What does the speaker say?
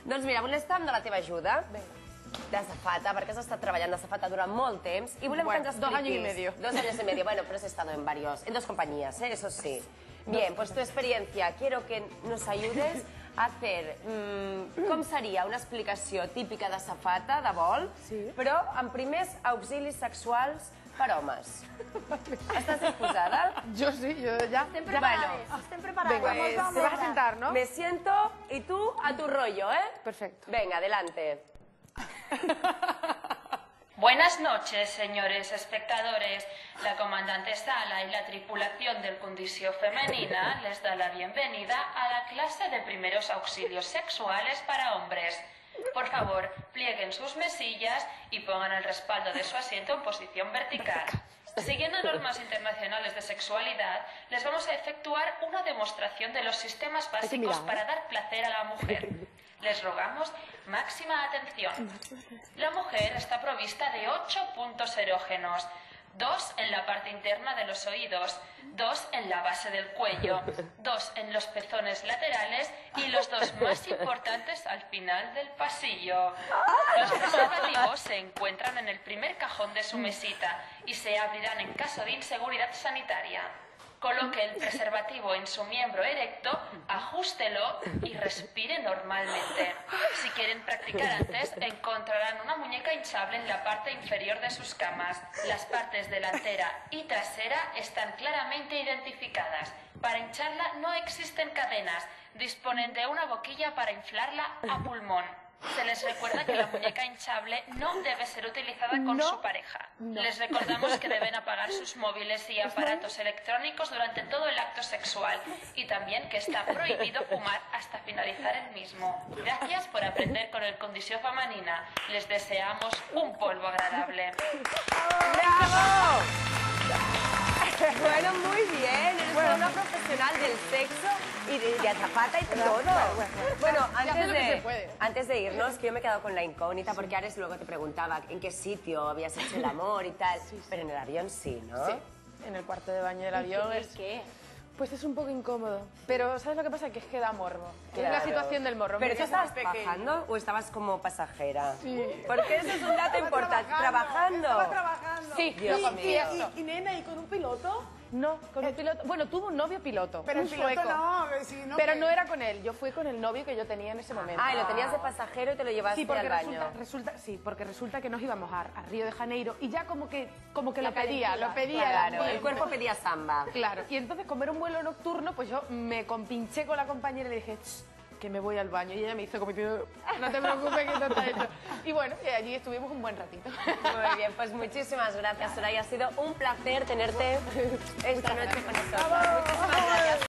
Doncs mira, volem estar amb la teva ajuda. D'azafata, perquè has estat treballant d'azafata durant molt temps y volem que ens expliquis... 2 años y medio. 2 años y medio, bueno, pero has estado en dos compañías, eso sí. Bien, pues tu experiencia, quiero que nos ayudes a hacer, com seria una explicació típica d'azafata, de vol, però amb primers auxilis sexuals per homes. ¿Estás disposada? Yo sí, yo ya. Estén preparados, estén preparados. Venga, te vas a sentar, ¿no? Me siento y tú a tu rollo, ¿eh? Perfecto. Venga, adelante. Buenas noches, señores espectadores. La comandante Sala y la tripulación del Condició Femenina les da la bienvenida a la clase de primeros auxilios sexuales para hombres. Por favor, plieguen sus mesillas y pongan el respaldo de su asiento en posición vertical. Siguiendo normas internacionales de sexualidad, les vamos a efectuar una demostración de los sistemas básicos para dar placer a la mujer. Les rogamos máxima atención. La mujer está provista de 8 puntos erógenos, 2 en la parte interna de los oídos, 2 en la base del cuello, 2 en los pezones laterales y los 2 más importantes al final del pasillo. Los preservativos se encuentran en el primer cajón de su mesita y se abrirán en caso de inseguridad sanitaria. Coloque el preservativo en su miembro erecto, ajústelo y respire normalmente. Si quieren practicar antes, encontrarán una muñeca hinchable en la parte inferior de sus camas. Las partes delantera y trasera están claramente identificadas. Para hincharla no existen cadenas. Disponen de una boquilla para inflarla a pulmón. Se les recuerda que la muñeca hinchable no debe ser utilizada con su pareja. Les recordamos que deben apagar sus móviles y aparatos electrónicos durante todo el acto sexual y también que está prohibido fumar hasta finalizar el mismo. Gracias por aprender con el Condició Femenina. Les deseamos un polvo agradable. ¡Bravo! Bueno, muy bien. Eres toda una profesional del sexo y de azafata y todo. Bueno, antes de irnos, que yo me he quedado con la incógnita, porque Ares luego te preguntaba en qué sitio habías hecho el amor y tal, pero en el avión sí, ¿no? Sí, en el cuarto de baño del avión. ¿Qué? Pues es un poco incómodo. Pero ¿sabes lo que pasa? Que es que da morbo. Es la Claro. situación del morbo. ¿Pero Mi tú casa estabas es pequeña. trabajando o estabas como pasajera? Sí. Porque eso es un dato importante. ¿Trabajando? Estaba trabajando. Sí, Dios yo mío. Y nena, ¿y con un piloto? No, con un piloto. Bueno, tuvo un novio piloto. Pero un el piloto sueco. no, si no. Pero no era con él. Yo fui con el novio que yo tenía en ese momento. Ah, y lo tenías de pasajero y te lo llevaste Sí, porque al baño. resulta que nos íbamos a Río de Janeiro y ya como que lo pedía. Claro, el el cuerpo pedía samba. Claro, y entonces como era un vuelo nocturno, pues yo me compinché con la compañera y le dije, que me voy al baño. Y ella me hizo como diciendo, no te preocupes que todo está hecho. Y bueno, y allí estuvimos un buen ratito. Muy bien, pues muchísimas gracias, Soraya. Ha sido un placer tenerte esta noche con nosotros. Muchísimas gracias.